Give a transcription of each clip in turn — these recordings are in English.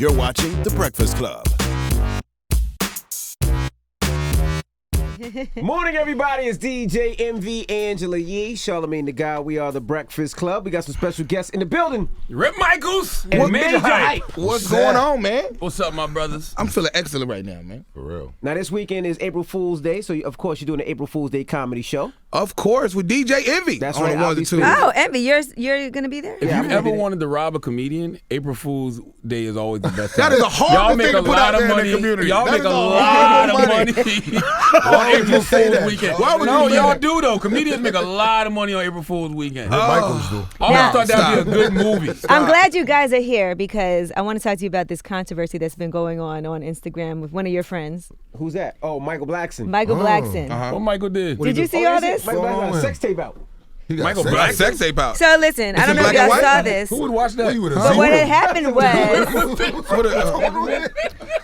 You're watching The Breakfast Club. Morning, everybody. It's DJ MV, Angela Yee, Charlamagne the Guy. We are The Breakfast Club. We got some special guests in the building. Rip Michaels And Majah Hype. What's going on, man? What's up, my brothers? I'm feeling excellent right now, man. For real. Now, this weekend is April Fool's Day, so of course you're doing the April Fool's Day comedy show. Of course, with DJ Envy. That's on right, the I'll ones be and twos. Oh, Envy, you're gonna be there? If Yeah, you I'm ever gonna be wanted to rob a comedian, April Fool's Day is always the best That time. is the hardest Y'all make thing a to put lot out of there in money. the community. Y'all That make is a a lot of lot money of on April say that, Fool's weekend. Why would No, you do y'all that? do though. Comedians make a lot of money on April Fool's weekend. Michaels do. I always thought that'd be a good movie. I'm glad you guys are here because I want to talk to you about this controversy that's been going on Instagram with one of your friends, Who's that? Oh, Michael Blackson. Michael Blackson. What Michael did? Did you see all this? Michael Blackson got a with sex tape out. He got Michael sex. Blackson? Sex tape out. So listen, I don't know if black and y'all white? saw this, Who would watch that? What, you with a but zero? what had happened was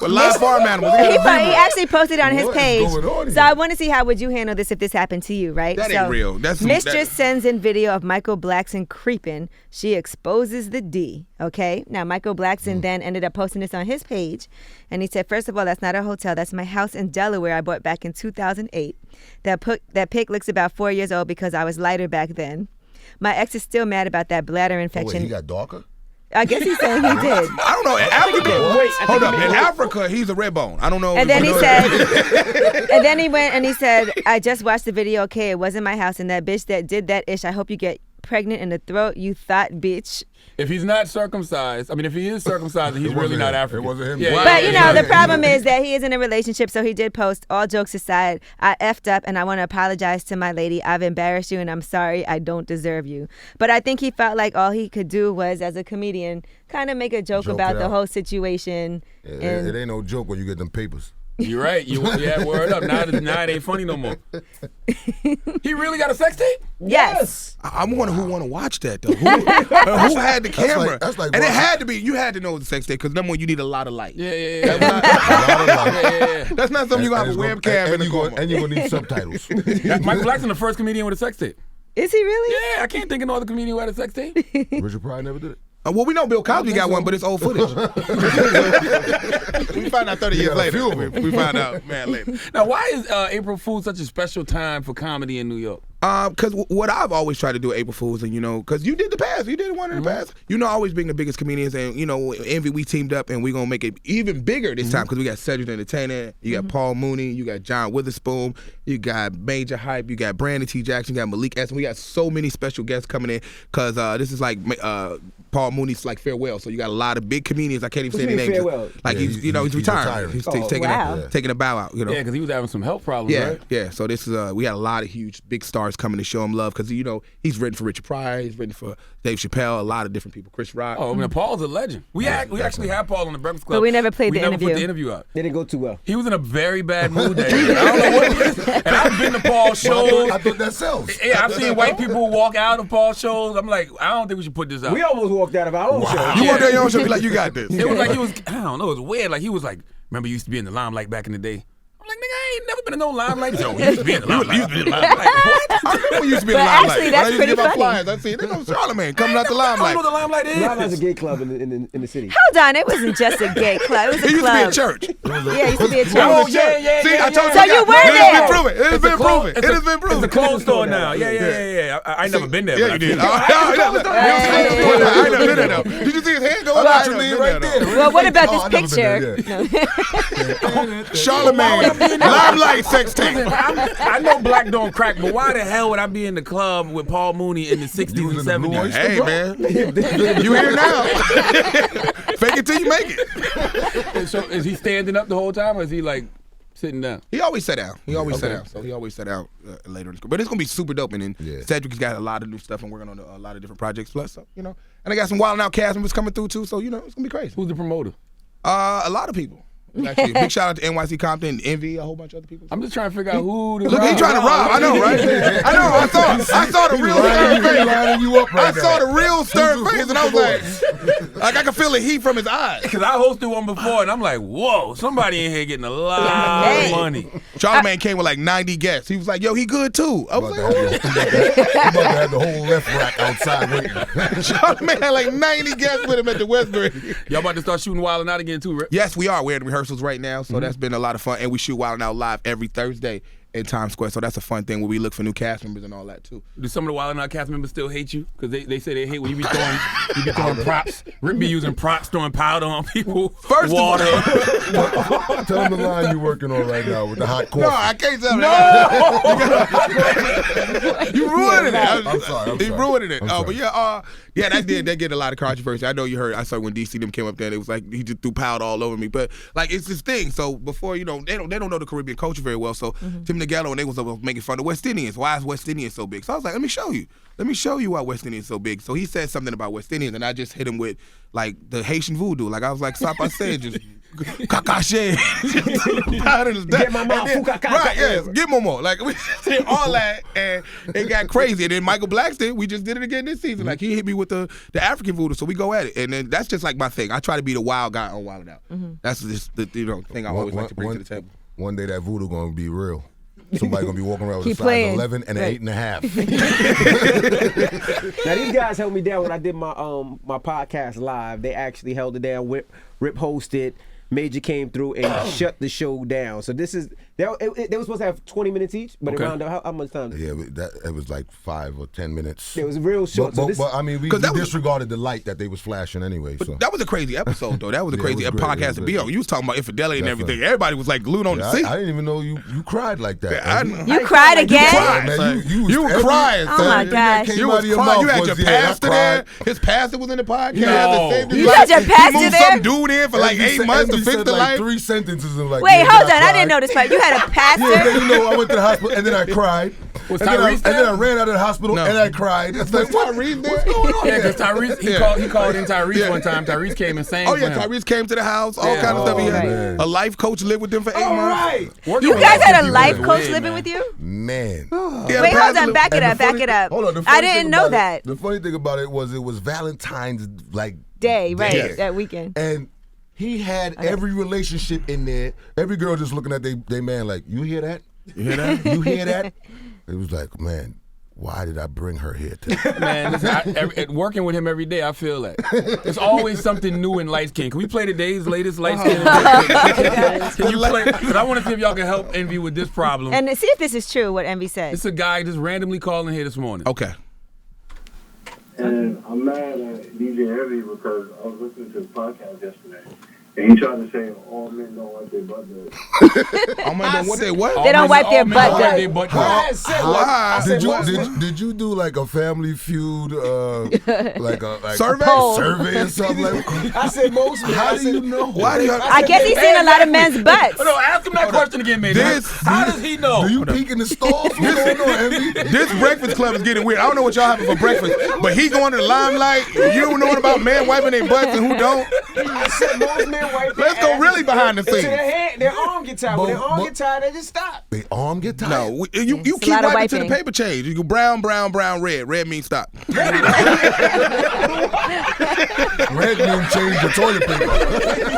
With live farm animals. he actually posted on his What is page. going on So here? I want to see how would you handle this if this happened to you, right? That so ain't real. That's some- Mistress sends in video of Michael Blackson creeping. She exposes the D. Okay. Now Michael Blackson then ended up posting this on his page, and he said, "First of all, that's not a hotel. That's my house in Delaware. I bought back in 2008. That pic looks about 4 years old because I was lighter back then. My ex is still mad about that bladder Oh, wait, infection." he got darker? I guess he's saying he did. I don't know. In Africa, Wait, hold up. In Africa, he's a red bone. I don't know. And if then you he know said, that. and then he went and he said, "I just watched the video. Okay, it wasn't my house, and that bitch that did that ish. I hope you get pregnant in the throat, you thought bitch." If he's not circumcised, I mean, if he is circumcised, he's It wasn't really not him. African. It wasn't him. Yeah, Wow. But you know, the Yeah. problem is that he is in a relationship, so he did post. All jokes aside, I effed up, and I want to apologize to my lady. I've embarrassed you, and I'm sorry. I don't deserve you. But I think he felt like all he could do was, as a comedian, kind of make a joke Joke about it the out. whole situation. It ain't no joke when you get them papers. You're right. Yeah, word up. Now it ain't funny no more. He really got a sex tape? Yes. I'm wondering who want to watch that though. Who had the camera? that's like and it watching- had to be. You had to know it was a sex tape because number one, you need a lot of light. Yeah. A lot of light. Yeah. That's not something you gonna have a And it's webcam in and the you corner. gonna- and you're going to need subtitles. Michael Blackson, the first comedian with a sex tape. Is he really? Yeah, I can't think of no other comedian who had a sex tape. Richard Pryor never did it. Well, we know Bill Cosby got one, but it's old footage. We find out 30 years got a later. few of 'em. We find out, man, later. Now, why is April Fool's such a special time for comedy in New York? Because what I've always tried to do with April Fools, and because you did the past, you did one in the past. Always being the biggest comedians, and Envy, we teamed up, and we're gonna make it even bigger this time because we got Cedric the Entertainer, you got Paul Mooney, you got John Witherspoon, you got Majah Hype, you got Brandon T. Jackson, you got Malik S. We got so many special guests coming in because this is like Paul Mooney's like farewell, so you got a lot of big comedians. I can't even What say you their mean names. farewell? Like Yeah, he's he's retiring. retiring. He's Oh, taking wow. taking a bow out. Yeah, because he was having some health problems, Yeah, right? yeah. So this is we got a lot of huge big stars coming to show him love because he's written for Richard Pryor, he's written for Dave Chappelle, a lot of different people, Chris Rock. Oh, I mean, Paul's a legend. We actually had Paul on the Breakfast Club. But we never played the We never interview. put the interview out. They didn't go too well. He was in a very bad mood that day. I don't know what it is. And I've been to Paul's shows. I thought that sells. Yeah, I've seen white people walk out of Paul's shows. I'm like, I don't think we should put this out. We almost walked out of our own show. You want your own show? Be like, you got this. It was like I don't know, it was weird. Like he was like, remember you used to be in the limelight back in the day? I'm like, nigga, I ain't never been in no limelight. Yo, you used to be in the limelight. You used to be in the limelight. Like, what? I remember we used to be in But the limelight. actually, When that's I used to pretty give out funny. flyers. I see, they know Charlamagne coming out the I don't limelight. know what the limelight is. Limeline's a gay club in the city. Hold on, it wasn't just a gay club. It was a It used to be club. a church. Yeah, it used to be a church. Oh, yeah. See, I told So you. you were It has there. been proven. It has been proven. It has been proven. It's a clothes store now. Yeah. I ain't never been there. Yeah, but you I did. feel- I ain't never been there though. Did you see his hand go up? I ain't never been right there, though. there. Well, what about Oh, I this never been picture? there, No. Charlamagne, limelight sex tape. I know black don't crack, but why the hell would I be in the club with Paul Mooney in the 60s You was and in the Blue 70s? Oyster? Hey man, you here now? Fake it till you make it. So is he standing up the whole time, or is he like sitting down? He always sat down. He always sat down. So he always sat down later in school. But it's gonna be super dope. And then Yeah. Cedric's got a lot of new stuff and working on a lot of different projects. Plus, so, and I got some Wild 'N Out cast members coming through too. So it's gonna be crazy. Who's the promoter? A lot of people. Actually, big shout out to NYC Compton, Envy, a whole bunch of other people. I'm just trying to figure out who. Look, he trying to rob. I know, right? I know. I saw the real stern face. I saw the real stern face, and I was like I could feel the heat from his eyes. Because I hosted one before, and I'm like, whoa, somebody in here getting a lot of money. Charlamagne came with like 90 guests. He was like, yo, he good too. I was like, he about to have the whole left rack outside waiting. Charlamagne had like 90 guests with him at the Westbury. Y'all about to start shooting Wild 'N Out again too, right? Yes, we are. We're in rehearsals right now, so that's been a lot of fun. And we shoot Wild 'N Out live every Thursday in Times Square, so that's a fun thing where we look for new cast members and all that too. Do some of the Wild 'N Out cast members still hate you? Because they say they hate when you be throwing props. Rick be using props, throwing powder on people. First water. Tell them the line you're working on right now with the hot coffee. No, I can't tell that. You ruining it. I'm sorry. He ruining it. I'm But sorry. yeah, that get a lot of controversy. I know you heard. I saw when DC them came up there. It was like he just threw powder all over me. But like it's this thing. So before they don't know the Caribbean culture very well. So Tim Nagello and they was making fun of West Indians. Why is West Indians so big? So I was like, let me show you. Let me show you why West Indians so big. So he said something about West Indians, and I just hit him with like the Haitian voodoo. Like I was like, stop! I said just. Kakashi. Get my mouth. Right, yes. Get more. Like we did all that and it got crazy. And then Michael Blackson, we just did it again this season. Like he hit me with the African voodoo, so we go at it. And then that's just like my thing. I try to be the wild guy on Wild 'N Out. That's just the thing I always like to bring to the table. One day that voodoo gonna be real. Somebody gonna be walking around with Keep a size playing. 11 and an 8.5. Now these guys held me down when I did my my podcast live. They actually held it down. Rip hosted. Major came through and shut the show down. So this is they were supposed to have 20 minutes each, but it rounded up how much time? Yeah, it was like 5 or 10 minutes. It was real short. But I mean, we disregarded the light that they was flashing anyway. So that was a crazy episode, though. That was a crazy it was great. podcast to be on. You was talking about infidelity and everything. Everybody was like glued on the seat. I didn't even know you cried like that. You cried again? You were crying. Oh my gosh. You was crying. You had your pastor there. His pastor was in the podcast. You had your pastor there? He moved some dude in for like 8 months to fix the light. 3 sentences and like. Wait, hold on. I didn't know this part. You had a pastor? Yeah, then, I went to the hospital and then I cried. Was and Tyrese then I ran out of the hospital and I cried. It's like, Tyrese there? What's going on? Yeah, because Tyrese, he called in Tyrese one time. Tyrese came and sang. Oh yeah, Tyrese came to the house. All kind of stuff. He had a life coach lived with them for 8 months. You guys had a life coach living with you? Man. Wait, hold on. Back it up. Hold on. I didn't know that. The funny thing about it was Valentine's Day, right? That weekend. And he had every relationship in there. Every girl just looking at they man like, you hear that? You hear that? You hear that? It was like, man, why did I bring her here today? Man, listen, working with him every day, I feel that. There's always something new in Light Skin. Can we play today's latest Light Skin? Can you play? Because I want to see if y'all can help Envy with this problem. And see if this is true, what Envy said. It's a guy just randomly calling here this morning. Okay. And I'm mad at DJ Envy because I was listening to his podcast yesterday. And he tried to say all men don't wipe their butt dirt. All men don't what they what? They don't wipe their butt dirt. Why? Did you do like a Family Feud like survey or something like? I said most men. How do you know? Why do you? I guess he's seen a lot of men's butts. No, ask him that question again, man. How does he know? Do you peek in the stalls? What's going on, Envy? This Breakfast Club is getting weird. I don't know what y'all having for breakfast, but he going to the limelight. You don't know about men wiping their butts and who don't. I said most men wipe their Let's go ass really behind the scenes. to their head, their arm get tired. When their arm get tired, they just stop. They arm get tired? No, you It's a keep lot of wiping to the wiping. paper change. You go brown, brown, brown, red. Red means stop. Red means change the toilet paper.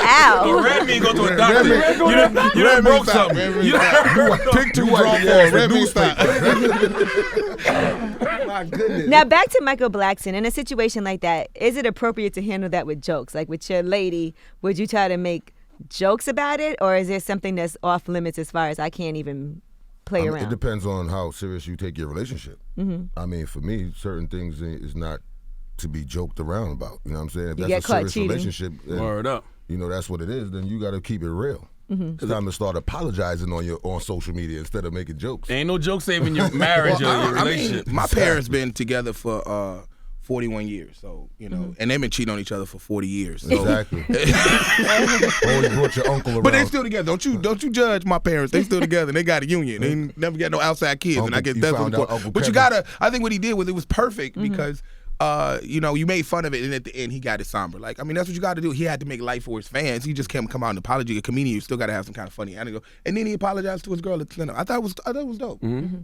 Ow. Red mean go to a doctor. You done broke something. You done Pick two, draw four. Red means stop. My goodness. Now back to Michael Blackson. In a situation like that, is it appropriate to handle that with jokes? Like with your lady, would you try to make jokes about it, or is there something that's off limits as far as I can't even play around? It depends on how serious you take your relationship. I mean, for me, certain things is not to be joked around about. You know what I'm saying? If You that's get a caught serious cheating. relationship, then, Word up. you know that's what it is. Then you got to keep it real. It's time to start apologizing on social media instead of making jokes. Ain't no joke saving your marriage or your relationship. My parents been together for 41 years, so you know, and they've been cheating on each other for 40 years. So. Exactly. Always brought your uncle around. But they still together. Don't you judge my parents. They still together. And they got a union. They never got no outside kids. And I guess that's what's important. But you gotta. I think what he did was it was perfect because you made fun of it, and at the end he got it somber. Like, I mean, that's what you got to do. He had to make light for his fans. He just can't come out and apologize. A comedian, you still got to have some kind of funny anecdote. And then he apologized to his girl at the end. I thought it was dope. Mm-hmm.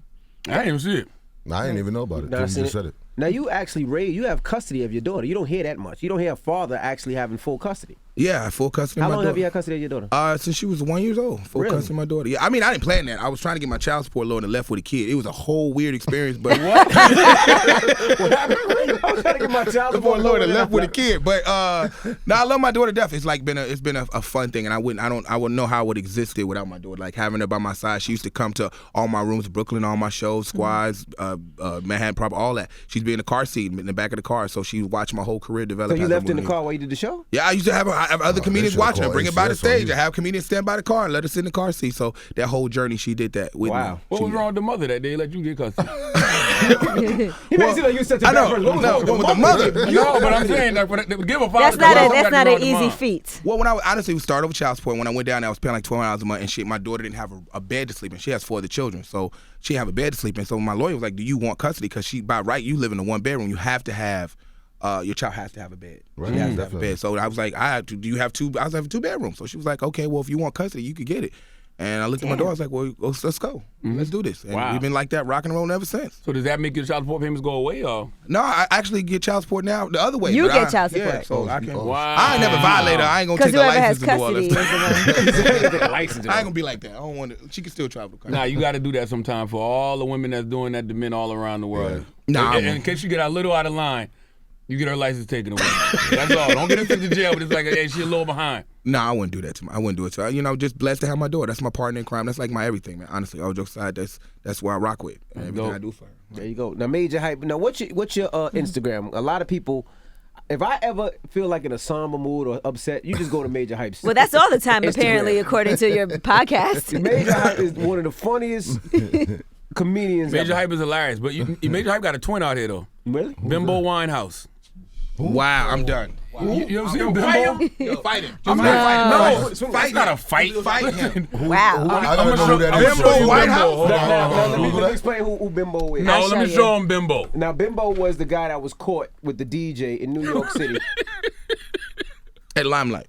I didn't even see it. I didn't even know about it. Nah, You just said it. Now you actually you have custody of your daughter. You don't hear that much. You don't hear a father actually having full custody. Yeah, I have full custody of How my long daughter. have you had custody of your daughter? Since she was 1 year old. Full Really? custody of my daughter. Yeah, I mean, I didn't plan that. I was trying to get my child support loan and left with a kid. It was a whole weird experience, but what? What happened? I was trying to get my child support loan loan and left with a kid. But no, I love my daughter to death. It's like it's been a fun thing, and I wouldn't know how it would exist without my daughter. Like having her by my side. She used to come to all my rooms, Brooklyn, all my shows, Squads, Manhattan Proper, all that. She'd be in the car seat in the back of the car, so she watched my whole career develop. So you as a left in the woman. car while you did the show? Yeah, I used to have other comedians they watching her, should've bring her called by the ACS on stage. you. I have comedians stand by the car and let us in the car seat. So that whole journey, she did that with Wow. me. What was wrong with the mother that they let you get custody? He made it seem like you such a I bad know, person. What was no, wrong with the mother. No, but I'm saying that give a father. That's not an easy feat. Well, when I honestly we started with child support. When I went down there, I was paying like $12 a month, and shit. My daughter didn't have a bed to sleep in. She has 4 other children, so she didn't have a bed to sleep in. So my lawyer was like, "Do you want custody? Because by right, you live in a 1-bedroom. You have to have." Your child has to have a bed. Right. She has to have a bed. So I was like, do you have 2? I was having 2 bedrooms. So she was like, okay, well, if you want custody, you could get it. And I looked at my daughter. I was like, well, let's go. Let's do this. And Wow. we've been like that, rocking and rolling ever since. So does that make your child support payments go away, or? No, I actually get child support now the other way. You but get I- child Yeah, support. so I can. Wow. I ain't never violate her. I ain't gonna Because take a whoever has license to do all custody this. is the one. The license. I ain't gonna be like that. I don't want to. She can still travel. Nah, you got to do that sometime for all the women that's doing that to men all around the world. Nah, And in case you get a little out of line, you get her license taken away. That's all. Don't get her sent to jail, but it's like, hey, she's a little behind. Nah, I wouldn't do that to I wouldn't do it to her. Just blessed to have my daughter. That's my partner in crime. That's like my everything, man. Honestly, all jokes aside, that's where I rock with. And everything I do for her. There you go. Now, Majah Hype. Now, what's your Instagram? A lot of people, if I ever feel like in a somber mood or upset, you just go to Majah Hype. Well, that's all the time, Instagram. apparently, according to your podcast. Majah Hype is one of the funniest comedians. Major ever. Hype is hilarious, but Major Hype got a twin out here, though. Really? Bimbo Winehouse. Wow, I'm done. You ever seen Bimbo? Yo, fight him. I'm Fight not, him. no, it's not a fight. Fight him. Wow. I don't know who that is. Bimbo White House? Hold on, hold on, hold on. Let me explain who Bimbo is. No, I'll let me show show him Bimbo. Now, Bimbo was the guy that was caught with the DJ in New York City. At Limelight.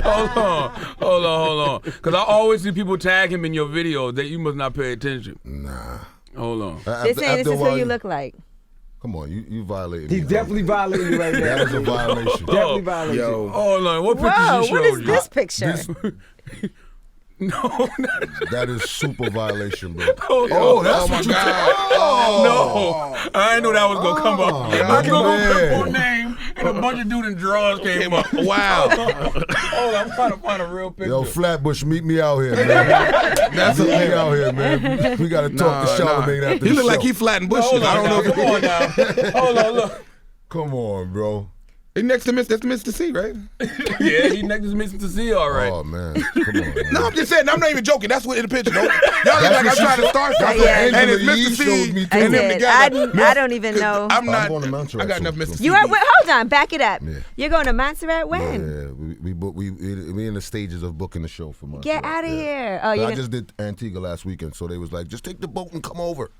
Hold on. Because I always see people tag him in your videos that you must not pay attention. Nah. Hold on. They're saying this is who you look like. Come on, you violated He's me. definitely violating you right now. That is a violation. Definitely violating you. Hold on. What picture Whoa, she what showed is you? this picture? No. That is super violation, bro. Oh, that's what you No, I didn't know that was gonna come up. yeah, I Googled man. Bimbo name, and a bunch of dudes in drawers came up. Wow. Hold on, I'm trying to find a real picture. Yo, Flatbush, meet me out here, man. Meet me out here, man. We gotta talk to Charlamagne after He the look like show. he flattened bushes. Hold on, I don't know. now. Come on now. Hold on, look. Come on, bro. He's next to that's Mr. C, right? Yeah, he next to Mr. C, all right. Oh man, come on. Man. No, I'm just saying. I'm not even joking. That's what in the picture. Y'all look like I'm trying to start something. Yeah. And it's Angela Mr. Yee C showed me I and them did. together. I don't even know. I'm not. going to Montserrat I got enough soon. Mr. C. You are. Wait, hold on. Back it up. Yeah. You're going to Montserrat when? Yeah, we in the stages of booking the show for Montserrat. Get out of yeah. here. Oh, But you're I gonna, just did Antigua last weekend, so they was like, just take the boat and come over.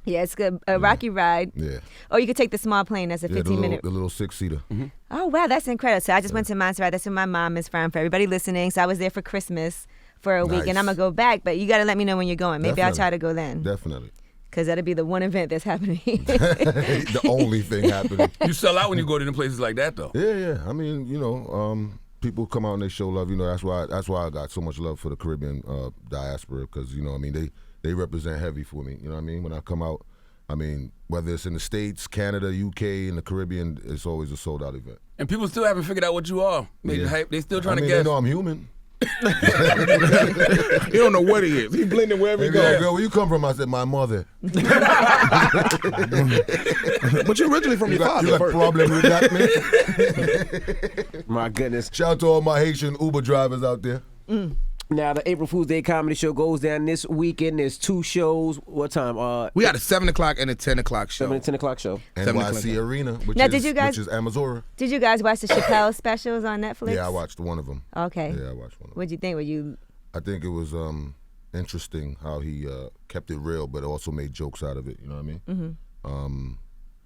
yeah, it's good. A rocky ride. Yeah. Or you could take the small plane. That's a Yeah, 15-minute. the little 6-seater. Oh, wow, that's incredible. So I just went to Montserrat. That's where my mom is from. For everybody listening, so I was there for Christmas for a week, and Nice. I'm gonna go back. But you got to let me know when you're going. Maybe I'll Definitely. try to go then, Definitely. because that'll be the one event that's happening. The only thing happening. You sell out when you go to them places like that, though. Yeah. I mean, people come out and they show love. That's why I got so much love for the Caribbean diaspora, because they represent heavy for me. You know what I mean? When I come out, I mean, whether it's in the States, Canada, UK, in the Caribbean, it's always a sold out event. And people still haven't figured out what you are. Major Hype. They still trying to They guess. know I'm human. He don't know what he is. He blending wherever They he be like, goes. girl, where you come from? I said, my mother. But you're originally from You your got father. a first. problem with that, man? My goodness. Shout out to all my Haitian Uber drivers out there. Now, the April Fool's Day comedy show goes down this weekend. There's 2 shows. What time? We got a 7 o'clock and a 10 o'clock show. 7 and 10 o'clock show. 7 o'clock. NYC Arena, which Now, is did you guys- which is Amazora. Did you guys watch the Chappelle specials on Netflix? Yeah, I watched one of them. Okay. Yeah, I watched one of them. What'd you think? Were you? I think it was interesting how he kept it real, but also made jokes out of it. You know what I mean?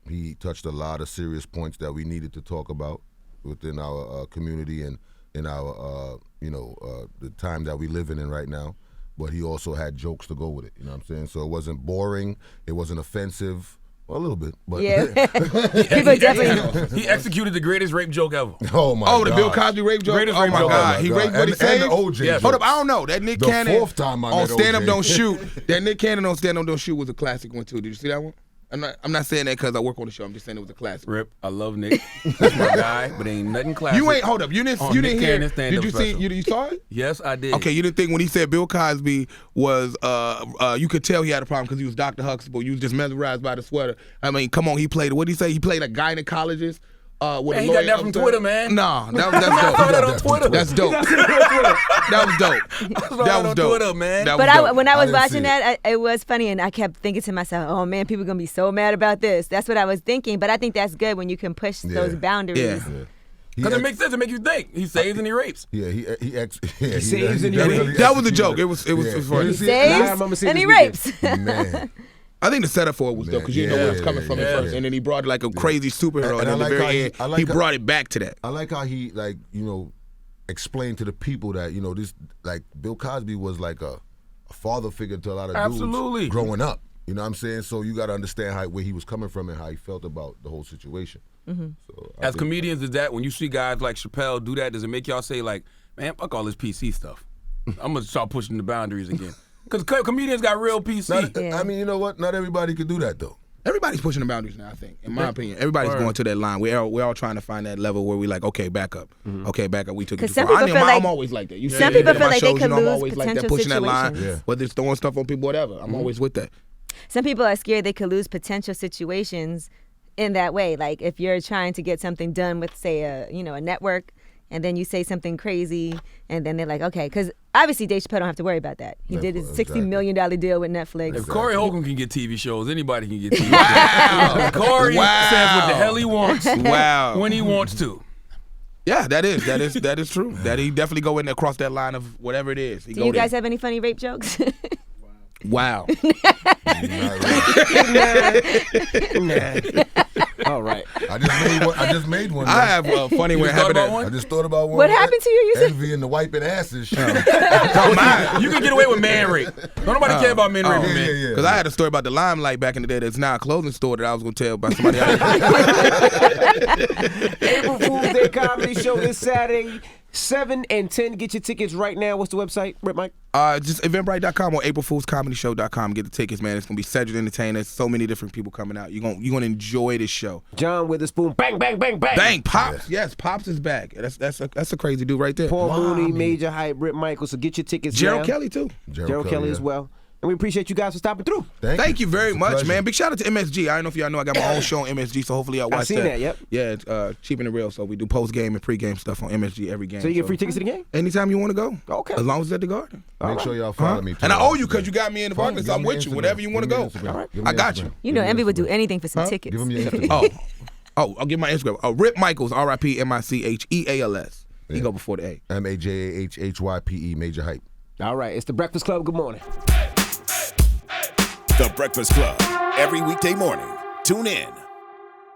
He touched a lot of serious points that we needed to talk about within our community and in our, the time that we live in right now. But he also had jokes to go with it. You know what I'm saying? So it wasn't boring. It wasn't offensive. Well, a little bit, but People definitely. He executed the greatest rape joke ever. Oh my God! The Bill Cosby rape joke. Greatest oh rape my joke. God! He raped what he said. And the OJ. Yes. Hold up, I don't know. That Nick The Cannon fourth time I on met Stand Up OJ. Don't Shoot. That Nick Cannon on Stand Up Don't Shoot was a classic one too. Did you see that one? I'm not saying that because I work on the show. I'm just saying it was a classic. Rip, I love Nick. That's my guy, but ain't nothing classic. You ain't hold up. You didn't Nick hear. Cannon's stand-up Did you see? special. You saw it? Yes, I did. Okay, you didn't think when he said Bill Cosby was, you could tell he had a problem because he was Dr. Huxtable. You was just mesmerized by the sweater. I mean, come on, he played, what did he say? He played a gynecologist. With Man, a he got lawyer that from upstairs. Twitter, man. Nah, that's dope. I saw that on Twitter. That's dope. That was dope. I saw That that was on dope. Twitter, man. That was But dope. when I was didn't see watching that, it was funny, and I kept thinking to myself, "Oh man, people are gonna be so mad about this." That's what I was thinking. But I think that's good when you can push those boundaries. Yeah. Because it makes sense. It makes you think. He saves and he rapes. Yeah, he saves and he definitely rapes. That was a executed joke. it. It was Yeah. funny. He See, I remember saves seeing and he this rapes. Man. I think the setup for it was dope because you didn't know where it was coming from at first, yeah. and then he brought like a crazy superhero, and I at the like very how end, he he brought it back to that. I like how he explained to the people that this Bill Cosby was like a father figure to a lot of Absolutely. dudes growing up. You know what I'm saying? So you got to understand where he was coming from and how he felt about the whole situation. Mm-hmm. So As comedians, is that when you see guys like Chappelle do that, does it make y'all say like, man, fuck all this PC stuff? I'm gonna start pushing the boundaries again. Because comedians got real PC. I mean, you know what? Not everybody could do that though. Everybody's pushing the boundaries now, I think, in my opinion. Everybody's going to that line. We're all trying to find that level where we like, okay, back up. Okay, back up. We took it 'Cause too some far. people feel like- I'm always like that. You some see people me feel at my like they shows, could I'm lose always like that, potential pushing that line, situations. whether it's throwing stuff on people, whatever. I'm always with that. Some people are scared they could lose potential situations in that way. Like if you're trying to get something done with, say, a network, and then you say something crazy, and then they're like, okay, because obviously Dave Chappelle don't have to worry about that. He did his $60 million deal with Netflix. If Corey Holcomb can get TV shows, anybody can get TV shows. Wow. Corey says what the hell he wants. Wow. When he wants to. Yeah, that is true. That he definitely go in there across that line of whatever it is. Do you guys have any funny rape jokes? Wow. All right. I just made one. I have a funny one. thought about one? I just thought about one. What happened to you? You said Envy and the wiping asses shit. You can get away with man rape. Don't nobody care about men raping men. yeah. Because I had a story about the Limelight back in the day that's now a clothing store that I was going to tell about somebody else. April Fool's Day comedy show this Saturday, 7 and 10. Get your tickets right now. What's the website, Rip Mike? Just eventbrite.com or aprilfoolscomedyshow.com. Get the tickets, man. It's going to be Cedric Entertainers. So many different people coming out. You're going to enjoy this show. John Witherspoon. Bang, bang, bang, bang. Bang, Pops. Yes, Pops is back. That's a crazy dude right there. Paul Mooney, Majah Hype, Rip Michael. So get your tickets Gerald now. Kelly, too. Gerald Kelly as well. And we appreciate you guys for stopping through. Thank you very It's a much, pleasure. man. Big shout out to MSG. I don't know if y'all know I got my own show on MSG, so hopefully y'all watch seen that, yep. Yeah, it's cheap and the real. So we do post-game and pre-game stuff on MSG every game. So you get free tickets to the game? Anytime you want to go. Okay. As long as it's at the Garden. Make sure y'all follow me. Too. And I owe you because you got me in the Follow podcast. me. I'm with you. Whenever you want to go. I got you. you know Envy would do anything for some tickets. Give them your Instagram. I'll give my Instagram. Rip Michaels, RIPMICHEALS. He go before the A. MAJAHHYPE, Majah Hype. All right. It's The Breakfast Club. Good morning. The Breakfast Club. Every weekday morning. Tune in